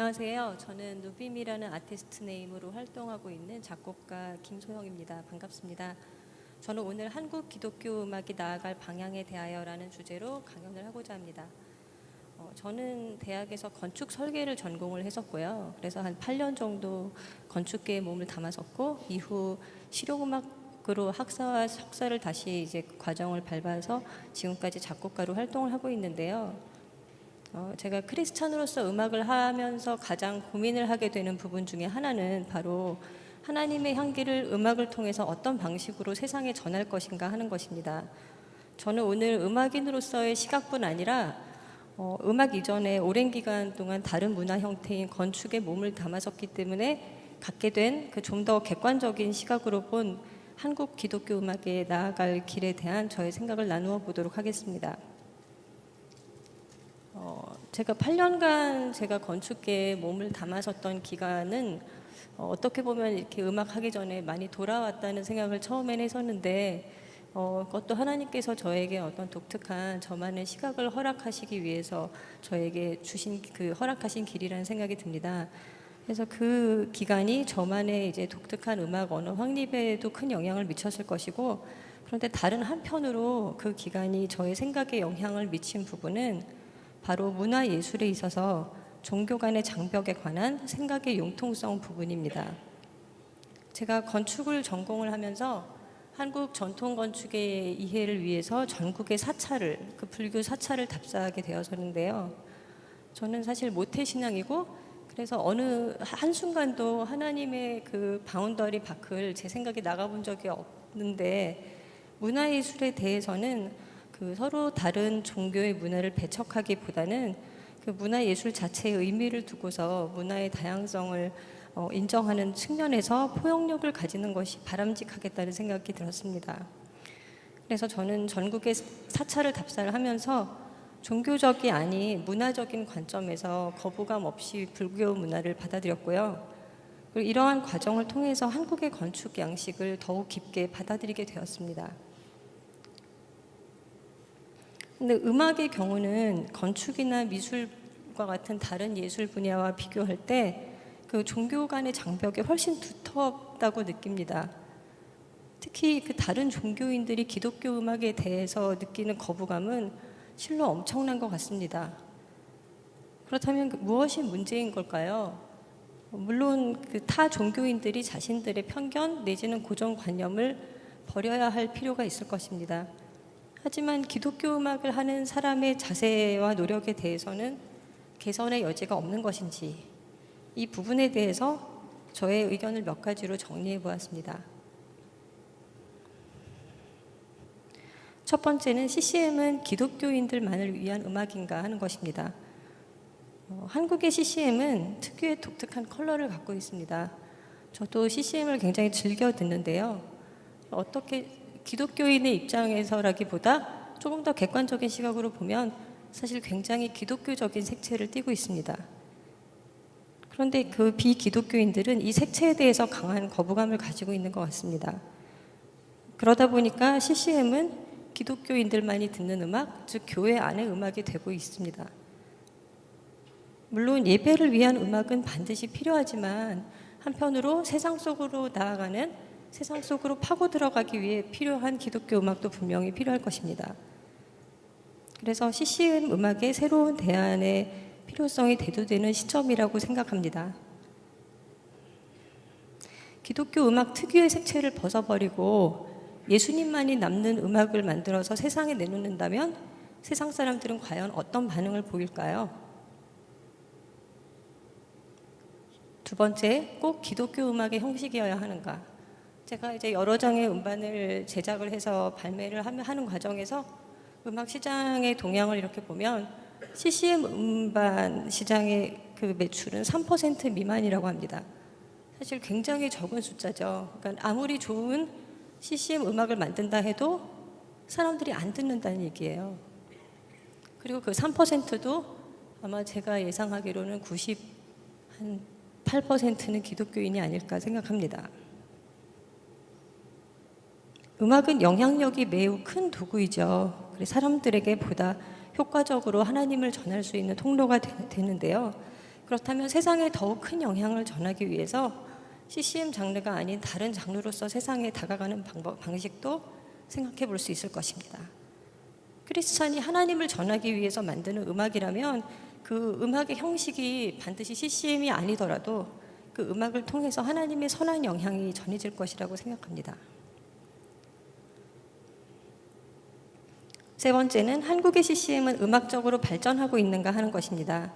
안녕하세요. 저는 누빔이라는 아티스트 네임으로 활동하고 있는 작곡가 김소영입니다. 반갑습니다. 저는 오늘 한국 기독교 음악이 나아갈 방향에 대하여라는 주제로 강연을 하고자 합니다. 저는 대학에서 건축 설계를 전공을 했었고요. 그래서 한 8년 정도 건축계에 몸을 담았었고, 이후 실용음악으로 학사와 석사를 다시 이제 과정을 밟아서 지금까지 작곡가로 활동을 하고 있는데요. 제가 크리스찬으로서 음악을 하면서 가장 고민을 하게 되는 부분 중에 하나는 바로 하나님의 향기를 음악을 통해서 어떤 방식으로 세상에 전할 것인가 하는 것입니다. 저는 오늘 음악인으로서의 시각뿐 아니라 음악 이전에 오랜 기간 동안 다른 문화 형태인 건축에 몸을 담았었기 때문에 갖게 된 그 좀 더 객관적인 시각으로 본 한국 기독교 음악에 나아갈 길에 대한 저의 생각을 나누어 보도록 하겠습니다. 제가 8년간 제가 건축계에 몸을 담았었던 기간은 어떻게 보면 이렇게 음악 하기 전에 많이 돌아왔다는 생각을 처음에는 했었는데 그것도 하나님께서 저에게 어떤 독특한 저만의 시각을 허락하시기 위해서 저에게 주신 그 허락하신 길이라는 생각이 듭니다. 그래서 그 기간이 저만의 이제 독특한 음악 언어 확립에도 큰 영향을 미쳤을 것이고, 그런데 다른 한편으로 그 기간이 저의 생각에 영향을 미친 부분은 바로 문화예술에 있어서 종교 간의 장벽에 관한 생각의 융통성 부분입니다. 제가 건축을 전공을 하면서 한국 전통 건축의 이해를 위해서 전국의 사찰을, 그 불교 사찰을 답사하게 되었었는데요. 저는 사실 모태신앙이고, 그래서 어느 한순간도 하나님의 그 바운더리 밖을 제 생각에 나가본 적이 없는데, 문화예술에 대해서는 그 서로 다른 종교의 문화를 배척하기보다는 그 문화예술 자체의 의미를 두고서 문화의 다양성을 인정하는 측면에서 포용력을 가지는 것이 바람직하겠다는 생각이 들었습니다. 그래서 저는 전국의 사찰을 답사를 하면서 종교적이 아닌 문화적인 관점에서 거부감 없이 불교 문화를 받아들였고요. 그리고 이러한 과정을 통해서 한국의 건축 양식을 더욱 깊게 받아들이게 되었습니다. 근데 음악의 경우는 건축이나 미술과 같은 다른 예술 분야와 비교할 때 그 종교 간의 장벽이 훨씬 두텁다고 느낍니다. 특히 그 다른 종교인들이 기독교 음악에 대해서 느끼는 거부감은 실로 엄청난 것 같습니다. 그렇다면 무엇이 문제인 걸까요? 물론 그 타 종교인들이 자신들의 편견 내지는 고정관념을 버려야 할 필요가 있을 것입니다. 하지만 기독교 음악을 하는 사람의 자세와 노력에 대해서는 개선의 여지가 없는 것인지, 이 부분에 대해서 저의 의견을 몇 가지로 정리해 보았습니다. 첫 번째는 CCM은 기독교인들만을 위한 음악인가 하는 것입니다. 한국의 CCM은 특유의 독특한 컬러를 갖고 있습니다. 저도 CCM을 굉장히 즐겨 듣는데요. 어떻게 기독교인의 입장에서라기보다 조금 더 객관적인 시각으로 보면 사실 굉장히 기독교적인 색채를 띠고 있습니다. 그런데 그 비기독교인들은 이 색채에 대해서 강한 거부감을 가지고 있는 것 같습니다. 그러다 보니까 CCM은 기독교인들만이 듣는 음악, 즉 교회 안의 음악이 되고 있습니다. 물론 예배를 위한 음악은 반드시 필요하지만 한편으로 세상 속으로 나아가는, 세상 속으로 파고 들어가기 위해 필요한 기독교 음악도 분명히 필요할 것입니다. 그래서 CCM 음악의 새로운 대안의 필요성이 대두되는 시점이라고 생각합니다. 기독교 음악 특유의 색채를 벗어버리고 예수님만이 남는 음악을 만들어서 세상에 내놓는다면 세상 사람들은 과연 어떤 반응을 보일까요? 두 번째, 꼭 기독교 음악의 형식이어야 하는가? 제가 이제 여러 장의 음반을 제작을 해서 발매를 하는 과정에서 음악 시장의 동향을 이렇게 보면 CCM 음반 시장의 그 매출은 3% 미만이라고 합니다. 사실 굉장히 적은 숫자죠. 그러니까 아무리 좋은 CCM 음악을 만든다 해도 사람들이 안 듣는다는 얘기예요. 그리고 그 3%도 아마 제가 예상하기로는 98%는 기독교인이 아닐까 생각합니다. 음악은 영향력이 매우 큰 도구이죠. 그래서 사람들에게 보다 효과적으로 하나님을 전할 수 있는 통로가 되는데요. 그렇다면 세상에 더욱 큰 영향을 전하기 위해서 CCM 장르가 아닌 다른 장르로서 세상에 다가가는 방식도 생각해 볼 수 있을 것입니다. 크리스찬이 하나님을 전하기 위해서 만드는 음악이라면 그 음악의 형식이 반드시 CCM이 아니더라도 그 음악을 통해서 하나님의 선한 영향이 전해질 것이라고 생각합니다. 세 번째는 한국의 CCM은 음악적으로 발전하고 있는가 하는 것입니다.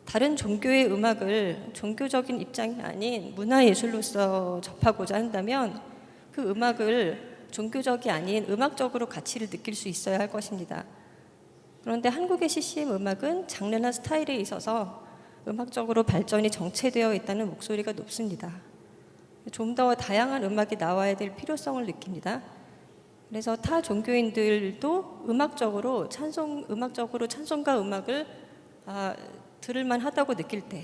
다른 종교의 음악을 종교적인 입장이 아닌 문화예술로서 접하고자 한다면 그 음악을 종교적이 아닌 음악적으로 가치를 느낄 수 있어야 할 것입니다. 그런데 한국의 CCM 음악은 장르나 스타일에 있어서 음악적으로 발전이 정체되어 있다는 목소리가 높습니다. 좀 더 다양한 음악이 나와야 될 필요성을 느낍니다. 그래서 타 종교인들도 음악적으로 찬송가 음악을 들을만 하다고 느낄 때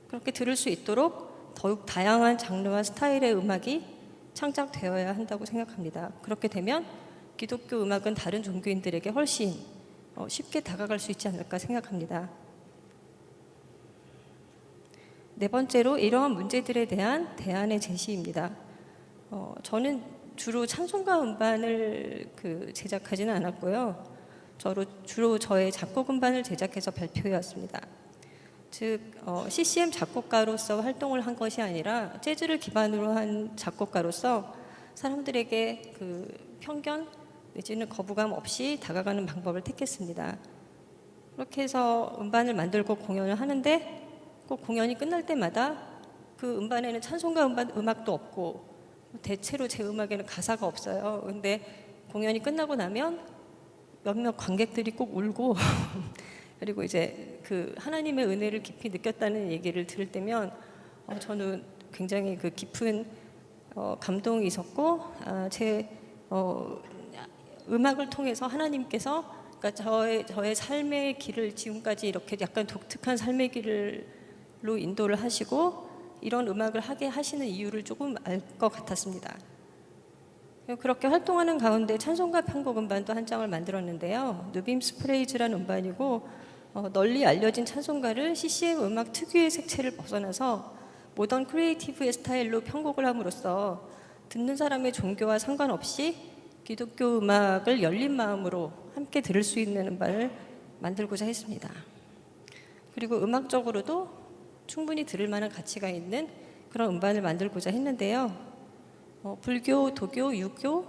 그렇게 들을 수 있도록 더욱 다양한 장르와 스타일의 음악이 창작되어야 한다고 생각합니다. 그렇게 되면 기독교 음악은 다른 종교인들에게 훨씬 쉽게 다가갈 수 있지 않을까 생각합니다. 네 번째로 이러한 문제들에 대한 대안의 제시입니다. 저는 주로 찬송가 음반을 제작하지는 않았고요. 주로 저의 작곡 음반을 제작해서 발표해왔습니다. 즉 CCM 작곡가로서 활동을 한 것이 아니라 재즈를 기반으로 한 작곡가로서 사람들에게 편견 내지는 거부감 없이 다가가는 방법을 택했습니다. 그렇게 해서 음반을 만들고 공연을 하는데 꼭 공연이 끝날 때마다 그 음반에는 찬송가 음악도 없고 대체로 제 음악에는 가사가 없어요. 근데 공연이 끝나고 나면 몇몇 관객들이 꼭 울고 그리고 이제 하나님의 은혜를 깊이 느꼈다는 얘기를 들을 때면 저는 굉장히 깊은 감동이 있었고 제 음악을 통해서 하나님께서 그러니까 저의 삶의 길을 지금까지 이렇게 약간 독특한 삶의 길로 인도를 하시고 이런 음악을 하게 하시는 이유를 조금 알 것 같았습니다. 그렇게 활동하는 가운데 찬송가 편곡 음반도 한 장을 만들었는데요. 누빔스 프레이즈라는 음반이고 널리 알려진 찬송가를 CCM 음악 특유의 색채를 벗어나서 모던 크리에이티브의 스타일로 편곡을 함으로써 듣는 사람의 종교와 상관없이 기독교 음악을 열린 마음으로 함께 들을 수 있는 음반을 만들고자 했습니다. 그리고 음악적으로도 충분히 들을 만한 가치가 있는 그런 음반을 만들고자 했는데요. 불교, 도교, 유교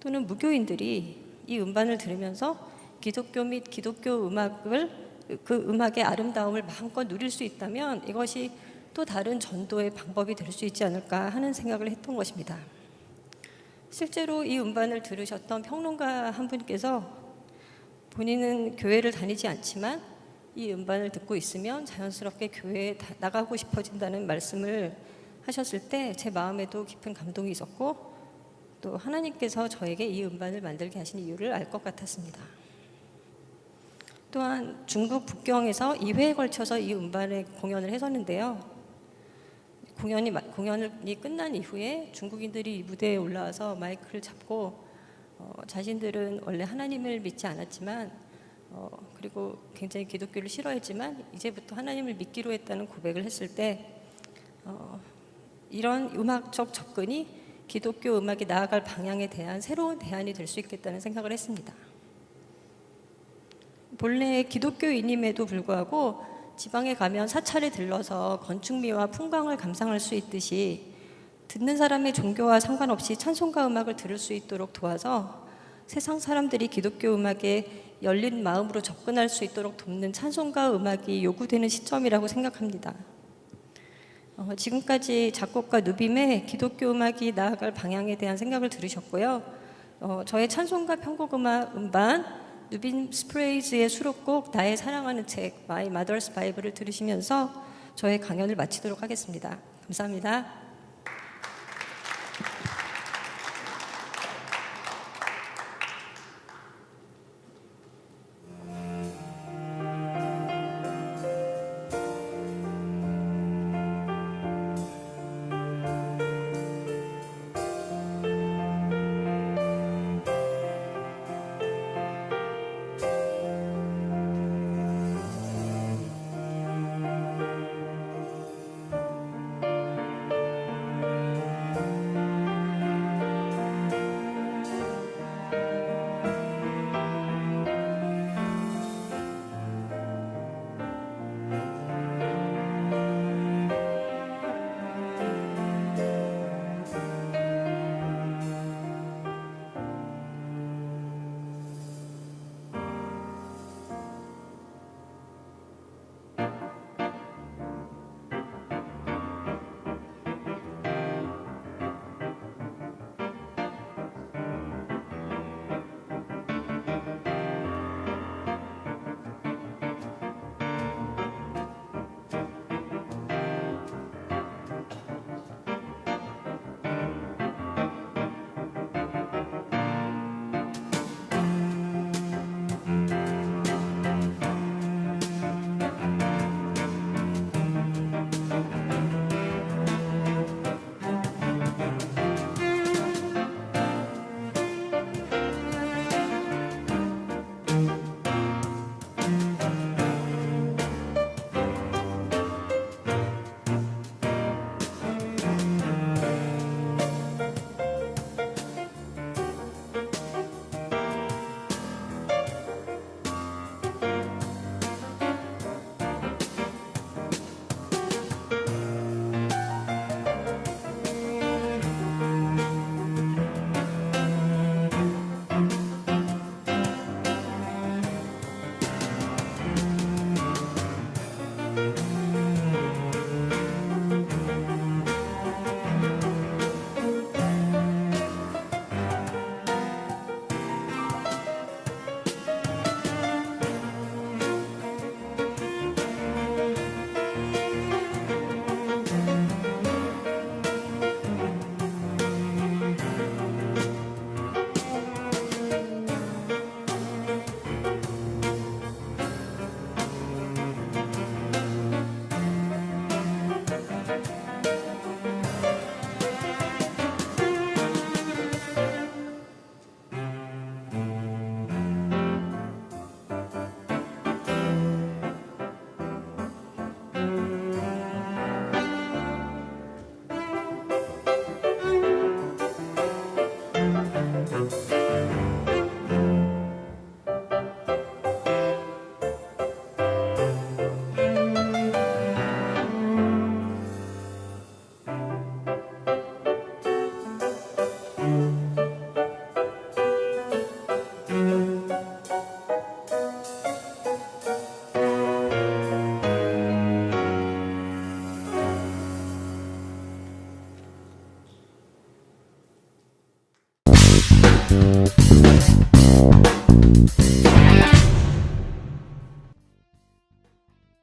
또는 무교인들이 이 음반을 들으면서 기독교 및 기독교 음악을 음악의 아름다움을 마음껏 누릴 수 있다면 이것이 또 다른 전도의 방법이 될 수 있지 않을까 하는 생각을 했던 것입니다. 실제로 이 음반을 들으셨던 평론가 한 분께서 본인은 교회를 다니지 않지만 이 음반을 듣고 있으면 자연스럽게 교회에 나가고 싶어진다는 말씀을 하셨을 때 제 마음에도 깊은 감동이 있었고 또 하나님께서 저에게 이 음반을 만들게 하신 이유를 알 것 같았습니다. 또한 중국 북경에서 2회에 걸쳐서 이 음반의 공연을 했었는데요. 공연이 끝난 이후에 중국인들이 이 무대에 올라와서 마이크를 잡고 자신들은 원래 하나님을 믿지 않았지만 그리고 굉장히 기독교를 싫어했지만 이제부터 하나님을 믿기로 했다는 고백을 했을 때 이런 음악적 접근이 기독교 음악이 나아갈 방향에 대한 새로운 대안이 될 수 있겠다는 생각을 했습니다. 본래 기독교인임에도 불구하고 지방에 가면 사찰에 들러서 건축미와 풍광을 감상할 수 있듯이 듣는 사람의 종교와 상관없이 찬송가 음악을 들을 수 있도록 도와서 세상 사람들이 기독교 음악에 열린 마음으로 접근할 수 있도록 돕는 찬송가 음악이 요구되는 시점이라고 생각합니다. 지금까지 작곡가 누빔의 기독교 음악이 나아갈 방향에 대한 생각을 들으셨고요. 저의 찬송가 편곡 음악 음반 누빔 스프레이즈의 수록곡 나의 사랑하는 책 My Mother's Bible을 들으시면서 저의 강연을 마치도록 하겠습니다. 감사합니다.